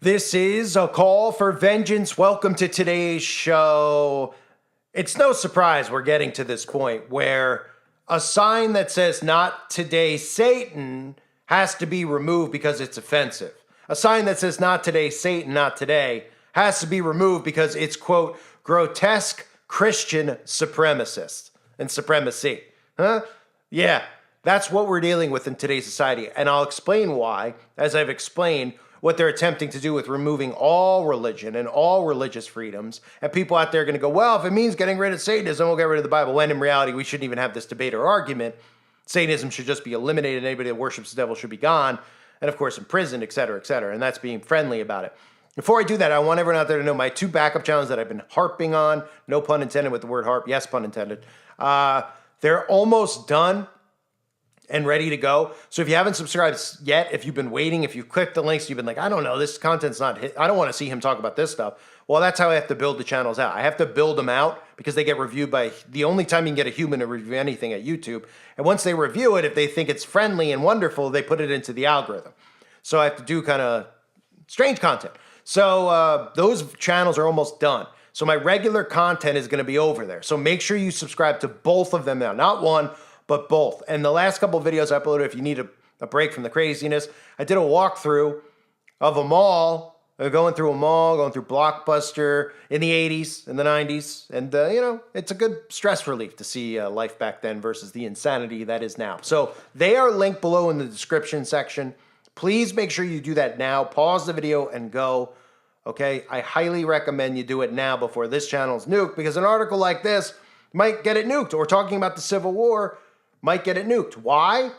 This is a call for vengeance. Welcome to today's show. It's no surprise we're getting to this point where a sign that says "Not Today, Satan" has to be removed because it's offensive. A sign that says "Not Today, Satan, not today" has to be removed because it's, quote, grotesque Christian supremacist and supremacy. Huh? Yeah, that's what we're dealing with in today's society. And I'll explain why, as I've explained what they're attempting to do with removing all religion and all religious freedoms. And people out there are going to go, well, if it means getting rid of Satanism, we'll get rid of the Bible. When in reality, we shouldn't even have this debate or argument. Satanism should just be eliminated. Anybody that worships the devil should be gone. And of course, imprisoned, et cetera, et cetera. And that's being friendly about it. Before I do that, I want everyone out there to know my two backup channels that I've been harping on. No pun intended with the word harp. Yes, pun intended. They're almost done and ready to go. So if you haven't subscribed yet, if you've been waiting, if you've clicked the links, you've been like, I don't know, this content's not hit. I don't want to see him talk about this stuff. Well, that's how I have to build the channels out. I have to build them out because they get reviewed by the only time you can get a human to review anything at YouTube. And once they review it, if they think it's friendly and wonderful, they put it into the algorithm. So I have to do kind of strange content. So those channels are almost done. So my regular content is going to be over there. So make sure you subscribe to both of them now. Not one, but both. And the last couple of videos I uploaded, if you need a break from the craziness, I did a walkthrough of a mall, going through a mall, going through Blockbuster in the 80s and the 90s. And, you know, it's a good stress relief to see life back then versus the insanity that is now. So they are linked below in the description section. Please make sure you do that now. Pause the video and go. Okay, I highly recommend you do it now before this channel is nuked, because an article like this might get it nuked, or talking about the Civil War might get it nuked. Why?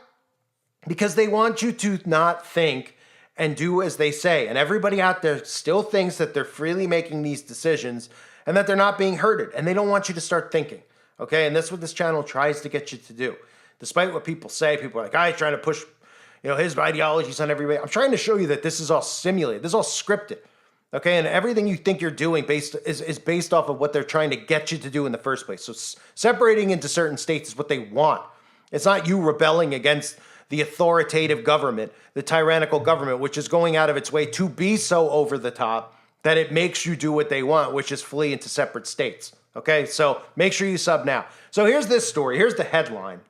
Because they want you to not think and do as they say. And everybody out there still thinks that they're freely making these decisions and that they're not being herded. And they don't want you to start thinking. Okay, and that's what this channel tries to get you to do. Despite what people say, people are like, "I'm trying to push, you know, his ideologies on everybody." I'm trying to show you that this is all simulated. This is all scripted. Okay, and everything you think you're doing is based off of what they're trying to get you to do in the first place. So separating into certain states is what they want. It's not you rebelling against the authoritative government, the tyrannical government, which is going out of its way to be so over the top that it makes you do what they want, which is flee into separate states. Okay, so make sure you sub now. So here's this story. Here's the headline.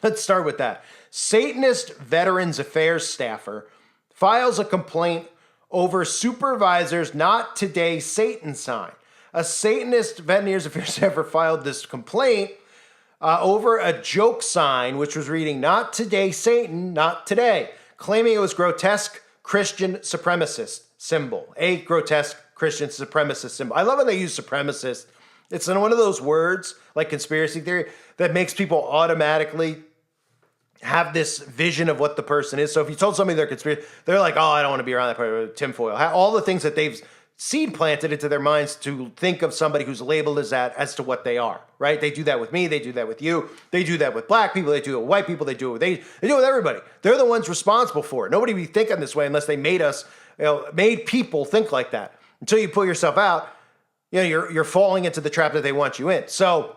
Let's start with that. Satanist Veterans Affairs staffer files a complaint over supervisor's "Not Today, Satan" sign. A Satanist Veterans Affairs staffer filed this complaint over a joke sign which was reading "Not Today, Satan, not today," claiming it was grotesque Christian supremacist symbol. A grotesque Christian supremacist symbol. I love when they use supremacist. It's one of those words, like conspiracy theory, that makes people automatically have this vision of what the person is. So if you told somebody they're conspiracy, they're like, "Oh, I don't want to be around that part of tinfoil." All the things that they've seed planted into their minds to think of somebody who's labeled as that as to what they are, right? They do that with me. They do that with you. They do that with black people. They do it with white people. They do it with everybody. They're the ones responsible for it. Nobody would be thinking this way unless they made us, made people think like that. Until you pull yourself out, you're falling into the trap that they want you in. So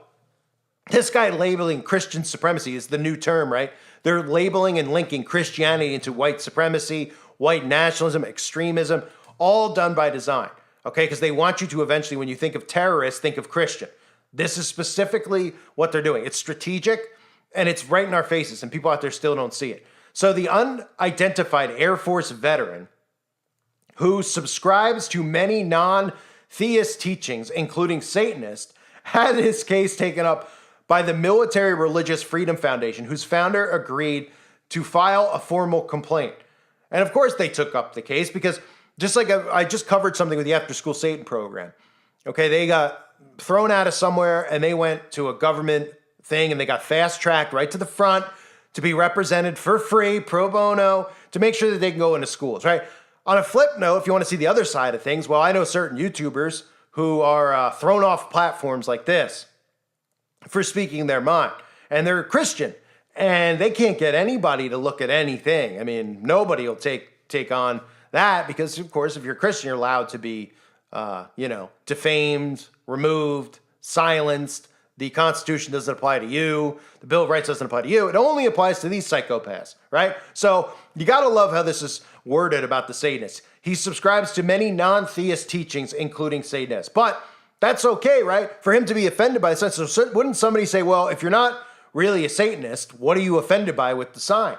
this guy labeling Christian supremacy is the new term, right? They're labeling and linking Christianity into white supremacy, white nationalism, extremism, all done by design, okay? Because they want you to eventually, when you think of terrorists, think of Christian. This is specifically what they're doing. It's strategic, and it's right in our faces, and people out there still don't see it. So the unidentified Air Force veteran who subscribes to many non-theist teachings, including Satanist, had his case taken up by the Military Religious Freedom Foundation, whose founder agreed to file a formal complaint. And of course they took up the case because just like I just covered something with the After School Satan program. Okay, they got thrown out of somewhere and they went to a government thing and they got fast-tracked right to the front to be represented for free, pro bono, to make sure that they can go into schools, right? On a flip note, if you want to see the other side of things, well, I know certain YouTubers who are thrown off platforms like this for speaking their mind. And they're Christian. And they can't get anybody to look at anything. I mean, nobody will take on that because, of course, if you're Christian, you're allowed to be, defamed, removed, silenced. The Constitution doesn't apply to you. The Bill of Rights doesn't apply to you. It only applies to these psychopaths, right? So you got to love how this is worded about the Satanists. He subscribes to many non-theist teachings, including Satanists. But that's okay, right? For him to be offended by the sign. So wouldn't somebody say, well, if you're not really a Satanist, what are you offended by with the sign,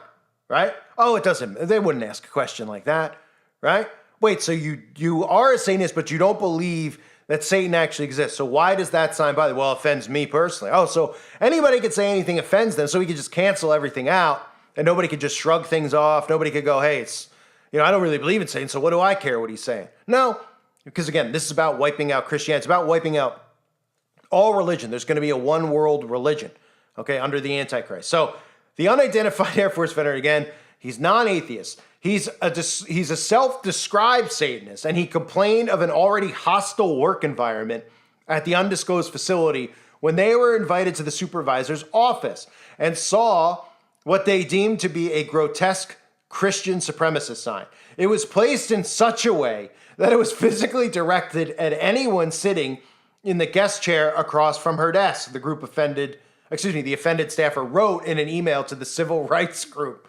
right? Oh, it doesn't. They wouldn't ask a question like that, right? Wait, so you are a Satanist, but you don't believe that Satan actually exists. So why does that sign bother you? Well, it offends me personally. Oh, so anybody could say anything offends them, so we could just cancel everything out, and nobody could just shrug things off. Nobody could go, hey, I don't really believe in Satan, so what do I care what he's saying? No, because again, this is about wiping out Christianity. It's about wiping out all religion. There's going to be a one world religion, okay, under the Antichrist. So the unidentified Air Force veteran, again, he's non-atheist. He's a self-described Satanist, and he complained of an already hostile work environment at the undisclosed facility when they were invited to the supervisor's office and saw what they deemed to be a grotesque Christian supremacist sign. It was placed in such a way that it was physically directed at anyone sitting in the guest chair across from her desk. The offended staffer wrote in an email to the civil rights group.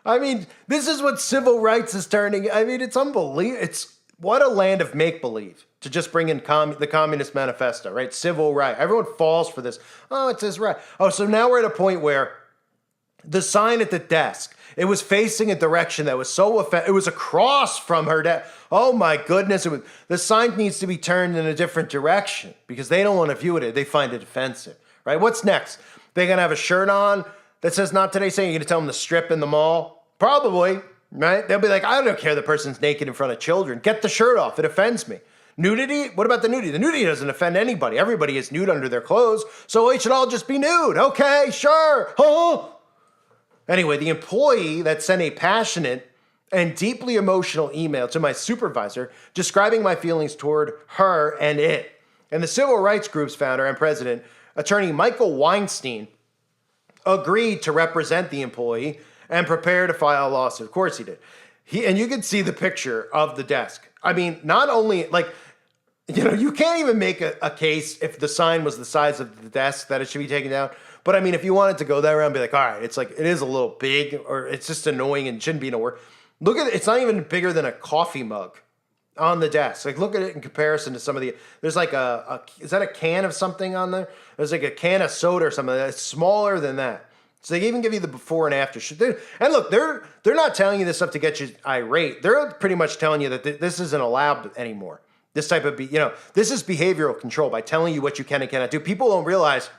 I mean, this is what civil rights is turning. I mean, it's unbelievable. It's what a land of make-believe to just bring in the Communist Manifesto, right? Civil right. Everyone falls for this. Oh, it says right. Oh, so now we're at a point where the sign at the desk, it was facing a direction that was so offensive. It was across from her desk. Oh my goodness. The sign needs to be turned in a different direction because they don't want to view it. They find it offensive, right? What's next? They're going to have a shirt on that says not today saying you're going to tell them to strip in the mall? Probably, right? They'll be like, I don't care the person's naked in front of children. Get the shirt off. It offends me. Nudity? What about the nudity? The nudity doesn't offend anybody. Everybody is nude under their clothes, so we should all just be nude. Okay, sure. Huh? Anyway, the employee that sent a passionate and deeply emotional email to my supervisor describing my feelings toward her and it. And the civil rights group's founder and president, attorney Michael Weinstein, agreed to represent the employee and prepare to file a lawsuit. Of course he did. And you can see the picture of the desk. I mean, not only, you can't even make a case if the sign was the size of the desk that it should be taken down. But I mean, if you wanted to go there and be like, all right, it is a little big, or it's just annoying and shouldn't be nowhere. Look at it. It's not even bigger than a coffee mug on the desk. Look at it in comparison to some of there's like is that a can of something on there? There's like a can of soda or something that's smaller than that. So they even give you the before and after. And look, they're not telling you this stuff to get you irate. They're pretty much telling you that this isn't allowed anymore. This type of, this is behavioral control by telling you what you can and cannot do. People don't realize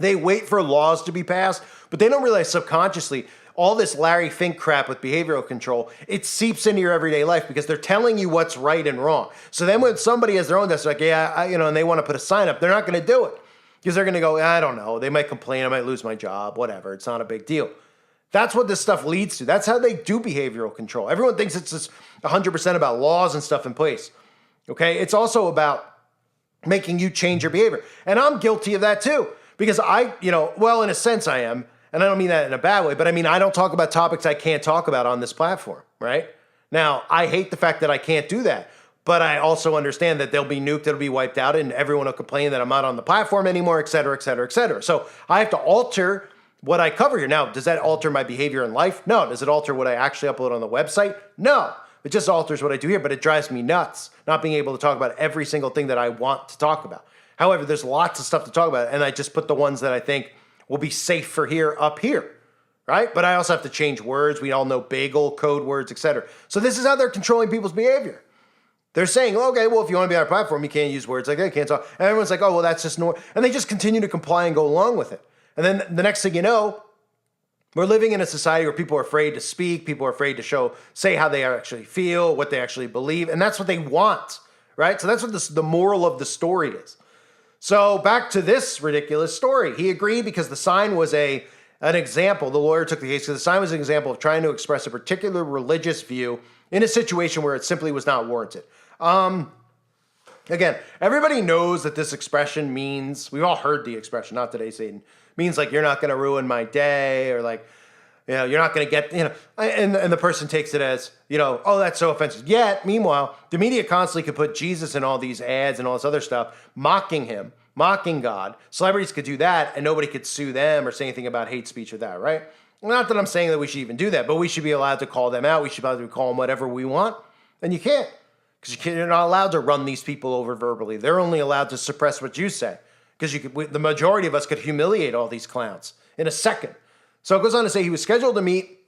they wait for laws to be passed, but they don't realize subconsciously all this Larry Fink crap with behavioral control, it seeps into your everyday life because they're telling you what's right and wrong. So then when somebody has their own desk, like, and they want to put a sign up, they're not going to do it. Because they're going to go, I don't know. They might complain. I might lose my job. Whatever. It's not a big deal. That's what this stuff leads to. That's how they do behavioral control. Everyone thinks it's just 100% about laws and stuff in place. Okay? It's also about making you change your behavior. And I'm guilty of that too. Because in a sense I am. And I don't mean that in a bad way. But I mean, I don't talk about topics I can't talk about on this platform. Right? Now, I hate the fact that I can't do that. But I also understand that they'll be nuked, it'll be wiped out, and everyone will complain that I'm not on the platform anymore, et cetera, et cetera, et cetera. So I have to alter what I cover here. Now, does that alter my behavior in life? No. Does it alter what I actually upload on the website? No. It just alters what I do here, but it drives me nuts not being able to talk about every single thing that I want to talk about. However, there's lots of stuff to talk about, and I just put the ones that I think will be safe for here up here, right? But I also have to change words. We all know bagel, code words, et cetera. So this is how they're controlling people's behavior. They're saying, okay, well, if you want to be on our platform, you can't use words like that, you can't talk. And everyone's like, oh, well, that's just normal. And they just continue to comply and go along with it. And then the next thing you know, we're living in a society where people are afraid to speak, people are afraid to say how they actually feel, what they actually believe, and that's what they want, right? So that's what the moral of the story is. So back to this ridiculous story. He agreed because the sign was an example. The lawyer took the case because the sign was an example of trying to express a particular religious view in a situation where it simply was not warranted. Again, everybody knows that this expression means, we've all heard the expression, not today, Satan, means like, you're not going to ruin my day, or like, you're not going to get, and the person takes it as, oh, that's so offensive. Yet, meanwhile, the media constantly could put Jesus in all these ads and all this other stuff, mocking him, mocking God. Celebrities could do that, and nobody could sue them or say anything about hate speech or that, right? Not that I'm saying that we should even do that, but we should be allowed to call them out. We should be allowed to call them whatever we want. And you can't, because you're not allowed to run these people over verbally. They're only allowed to suppress what you say, because the majority of us could humiliate all these clowns in a second. So it goes on to say he was scheduled to meet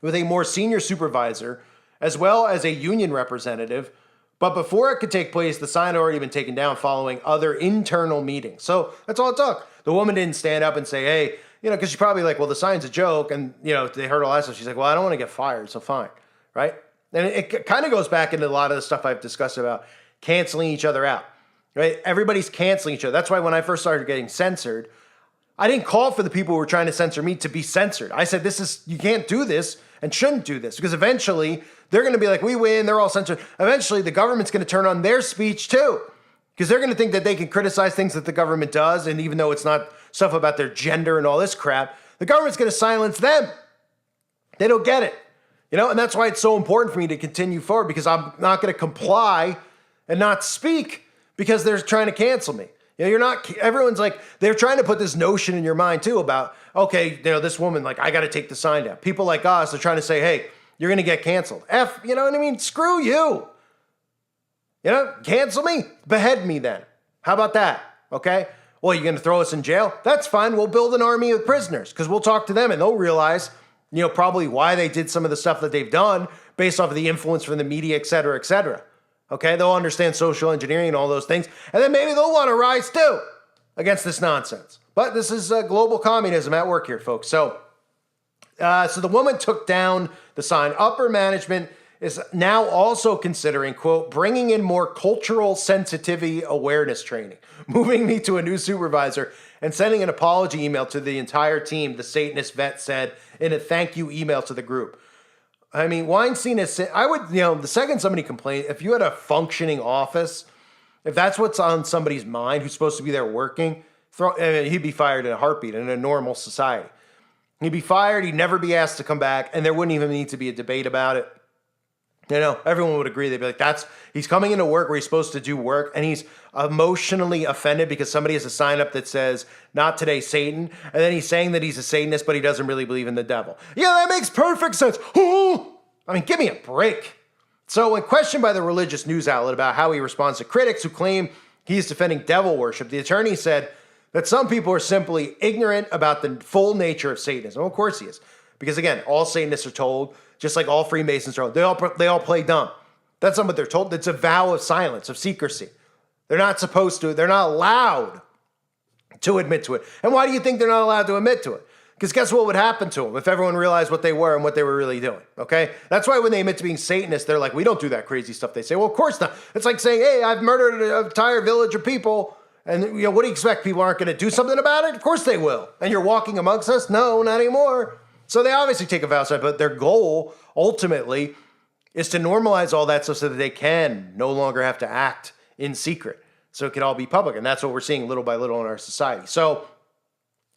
with a more senior supervisor as well as a union representative. But before it could take place, the sign had already been taken down following other internal meetings. So that's all it took. The woman didn't stand up and say, hey, because she's probably like, well, the sign's a joke. And, they heard all that stuff. She's like, well, I don't want to get fired, so fine. Right? And it kind of goes back into a lot of the stuff I've discussed about canceling each other out. Right? Everybody's canceling each other. That's why when I first started getting censored, I didn't call for the people who were trying to censor me to be censored. I said, you can't do this and shouldn't do this, because eventually they're going to be like, we win, they're all censored. Eventually the government's going to turn on their speech too, because they're going to think that they can criticize things that the government does. And even though it's not stuff about their gender and all this crap, the government's going to silence them. They don't get it, and that's why it's so important for me to continue forward, because I'm not going to comply and not speak because they're trying to cancel me. Everyone's like, they're trying to put this notion in your mind too about, okay, this woman, like, I got to take the sign down. People like us are trying to say, hey, you're going to get canceled. You know what I mean? Screw you. Cancel me, behead me then. How about that? Okay. Well, you're going to throw us in jail? That's fine. We'll build an army of prisoners, because we'll talk to them and they'll realize, probably why they did some of the stuff that they've done based off of the influence from the media, et cetera, et cetera. Okay, they'll understand social engineering and all those things. And then maybe they'll want to rise too against this nonsense. But this is global communism at work here, folks. So the woman took down the sign. Upper management is now also considering, quote, bringing in more cultural sensitivity awareness training, moving me to a new supervisor, and sending an apology email to the entire team, the Satanist vet said in a thank you email to the group. I mean, Weinstein is, I would, the second somebody complained, if you had a office, if that's what's on somebody's mind who's supposed to be there working, he'd be fired in a heartbeat in a normal society. He'd be fired, he'd never be asked to come back, and there wouldn't even need to be a debate about it. Everyone would agree. They'd be like, he's coming into work where he's supposed to do work, and he's emotionally offended because somebody has a sign up that says, not today, Satan. And then he's saying that he's a Satanist, but he doesn't really believe in the devil. Yeah, that makes perfect sense. I mean, give me a break. So when questioned by the religious news outlet about how he responds to critics who claim he's defending devil worship, the attorney said that some people are simply ignorant about the full nature of Satanism. Well, of course he is. Because again, all Satanists are told, just like all Freemasons are told, they all play dumb. That's not what they're told. It's a vow of silence, of secrecy. They're not allowed to admit to it. And why do you think they're not allowed to admit to it? Because guess what would happen to them if everyone realized what they were and what they were really doing, okay? That's why when they admit to being Satanists, they're like, we don't do that crazy stuff. They say, well, of course not. It's like saying, hey, I've murdered an entire village of people. And what do you expect? People aren't going to do something about it? Of course they will. And you're walking amongst us? No, not anymore. So they obviously take a vow of silence, but their goal ultimately is to normalize all that so that they can no longer have to act in secret. So it can all be public. And that's what we're seeing little by little in our society. So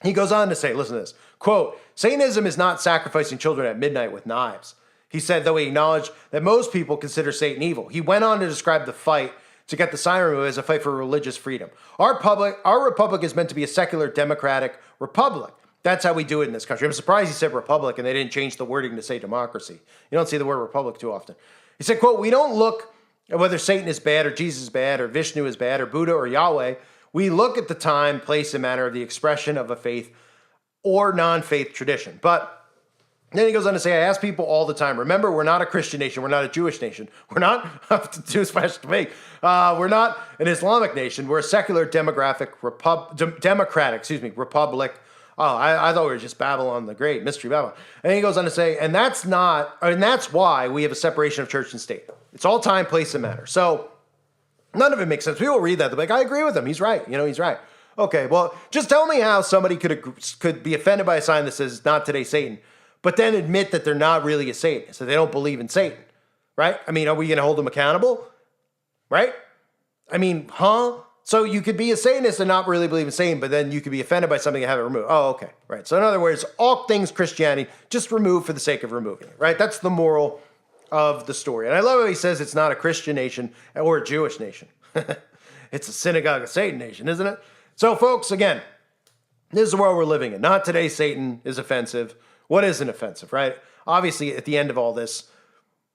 he goes on to say, listen to this, quote, Satanism is not sacrificing children at midnight with knives. He said, though he acknowledged that most people consider Satan evil. He went on to describe the fight to get the sign removed as a fight for religious freedom. Our republic is meant to be a secular democratic republic. That's how we do it in this country. I'm surprised he said republic and they didn't change the wording to say democracy. You don't see the word republic too often. He said, quote, we don't look at whether Satan is bad or Jesus is bad or Vishnu is bad or Buddha or Yahweh. We look at the time, place, and manner of the expression of a faith or non-faith tradition. But then he goes on to say, I ask people all the time, remember, we're not a Christian nation. We're not a Jewish nation. We're not, we're not an Islamic nation. We're a secular democratic republic. Oh, I thought we were just Babylon the Great, Mystery Babylon. And he goes on to say, and that's why we have a separation of church and state. It's all time, place, and matter. So none of it makes sense. People read that, they're like, I agree with him. He's right. He's right. Okay, well, just tell me how somebody could be offended by a sign that says, not today, Satan, but then admit that they're not really a Satanist, that they don't believe in Satan, right? I mean, are we going to hold them accountable, right? I mean, So you could be a Satanist and not really believe in Satan, but then you could be offended by something and have it removed. Oh, okay, right. So in other words, all things Christianity, just remove for the sake of removing it, right? That's the moral of the story. And I love how he says it's not a Christian nation or a Jewish nation. It's a synagogue of Satan nation, isn't it? So folks, again, this is the world we're living in. Not today, Satan is offensive. What isn't offensive, right? Obviously, at the end of all this,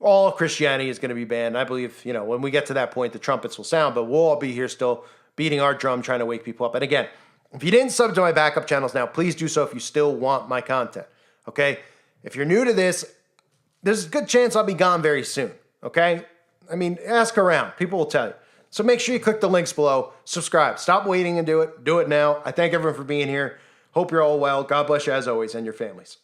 all Christianity is going to be banned. I believe, when we get to that point, the trumpets will sound, but we'll all be here still beating our drum, trying to wake people up. And again, if you didn't sub to my backup channels now, please do so if you still want my content, okay? If you're new to this, there's a good chance I'll be gone very soon, okay? I mean, ask around. People will tell you. So make sure you click the links below. Subscribe. Stop waiting and do it. Do it now. I thank everyone for being here. Hope you're all well. God bless you as always and your families.